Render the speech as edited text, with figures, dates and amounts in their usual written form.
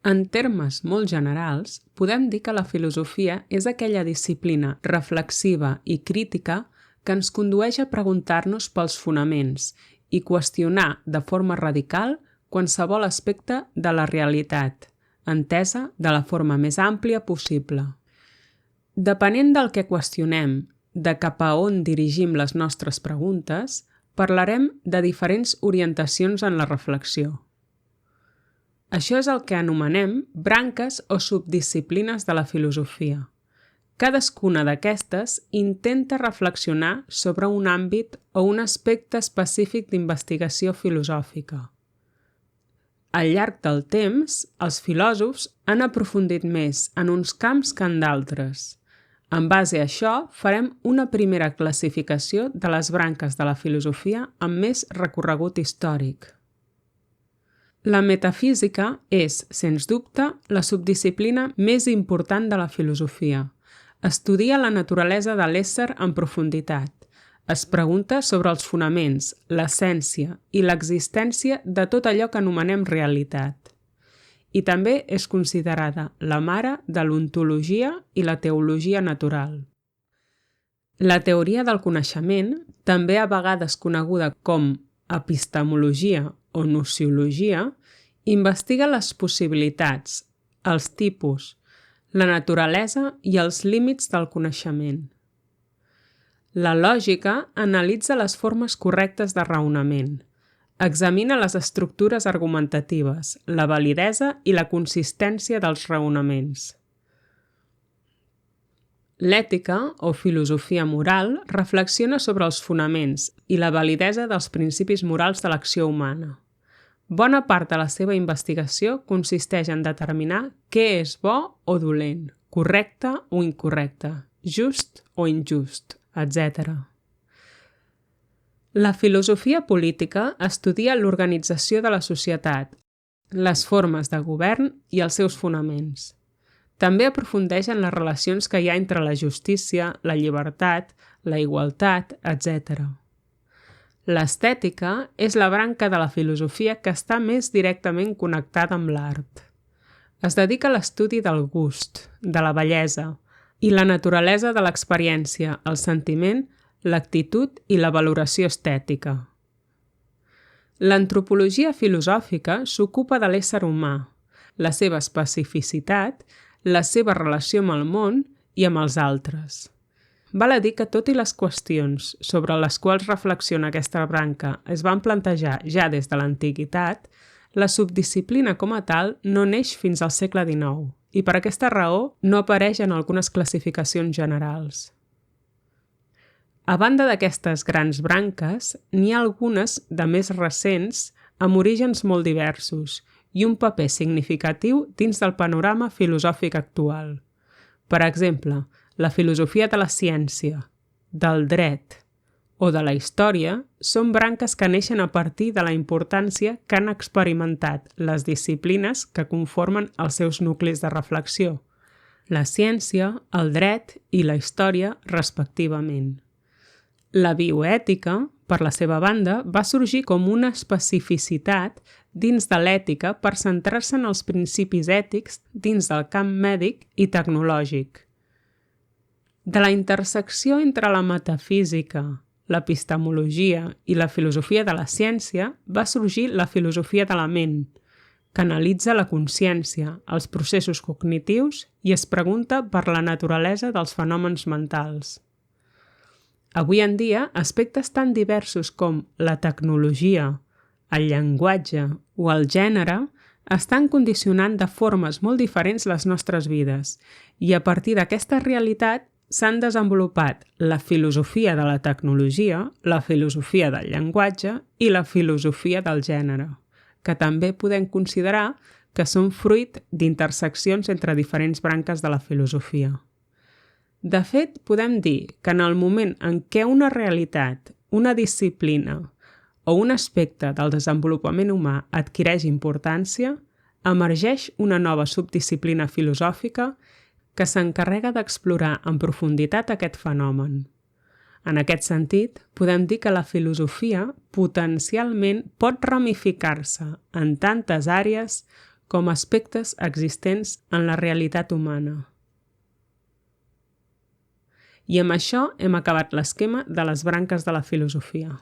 En termes molt generals, podem dir que la filosofia és aquella disciplina reflexiva i crítica que ens condueix a preguntar-nos pels fonaments i qüestionar de forma radical qualsevol aspecte de la realitat, entesa de la forma més àmplia possible. Depenent del que qüestionem, de cap a on dirigim les nostres preguntes, parlarem de diferents orientacions en la reflexió. Això és el que anomenem branques o subdisciplines de la filosofia. Cadascuna d'aquestes intenta reflexionar sobre un àmbit o un aspecte específic d'investigació filosòfica. Al llarg del temps, els filòsofs han aprofundit més en uns camps que en d'altres. En base a això, farem una primera classificació de les branques de la filosofia amb més recorregut històric. La metafísica és, sens dubte, la subdisciplina més important de la filosofia. Estudia la naturalesa de l'ésser en profunditat. Es pregunta sobre els fonaments, l'essència i l'existència de tot allò que anomenem realitat. I també és considerada la mare de l'ontologia i la teologia natural. La teoria del coneixement, també a vegades coneguda com epistemologia o gnoseologia, investiga les possibilitats, els tipus, la naturalesa i els límits del coneixement. La lògica analitza les formes correctes de raonament, examina les estructures argumentatives, la validesa i la consistència dels raonaments. L'ètica, o filosofia moral, reflexiona sobre els fonaments i la validesa dels principis morals de l'acció humana. Bona part de la seva investigació consisteix en determinar què és bo o dolent, correcte o incorrecte, just o injust, etc. La filosofia política estudia l'organització de la societat, les formes de govern i els seus fonaments. També aprofundeix en les relacions que hi ha entre la justícia, la llibertat, la igualtat, etc. L'estètica és la branca de la filosofia que està més directament connectada amb l'art. Es dedica a l'estudi del gust, de la bellesa i la naturalesa de l'experiència, el sentiment, l'actitud i la valoració estètica. L'antropologia filosòfica s'ocupa de l'ésser humà, la seva especificitat, la seva relació amb el món i amb els altres. Val a dir que tot i les qüestions sobre les quals reflexiona aquesta branca es van plantejar ja des de l'antiguitat, la subdisciplina com a tal no neix fins al segle XIX i per aquesta raó no apareix en algunes classificacions generals. A banda d'aquestes grans branques, n'hi ha algunes de més recents amb orígens molt diversos i un paper significatiu dins del panorama filosòfic actual. Per exemple, la filosofia de la ciència, del dret o de la història són branques que neixen a partir de la importància que han experimentat les disciplines que conformen els seus nuclis de reflexió, la ciència, el dret i la història, respectivament. La bioètica, per la seva banda, va sorgir com una especificitat dins de l'ètica per centrar-se en els principis ètics dins del camp mèdic i tecnològic. De la intersecció entre la metafísica, l'epistemologia i la filosofia de la ciència va sorgir la filosofia de la ment, que analitza la consciència, els processos cognitius i es pregunta per la naturalesa dels fenòmens mentals. Avui en dia, aspectes tan diversos com la tecnologia, el llenguatge o el gènere estan condicionant de formes molt diferents les nostres vides i a partir d'aquesta realitat s'han desenvolupat la filosofia de la tecnologia, la filosofia del llenguatge i la filosofia del gènere, que també podem considerar que són fruit d'interseccions entre diferents branques de la filosofia. De fet, podem dir que en el moment en què una realitat, una disciplina o un aspecte del desenvolupament humà adquireix importància, emergeix una nova subdisciplina filosòfica que s'encarrega d'explorar en profunditat aquest fenomen. En aquest sentit, podem dir que la filosofia potencialment pot ramificar-se en tantes àrees com a aspectes existents en la realitat humana. I amb això hem acabat l'esquema de les branques de la filosofia.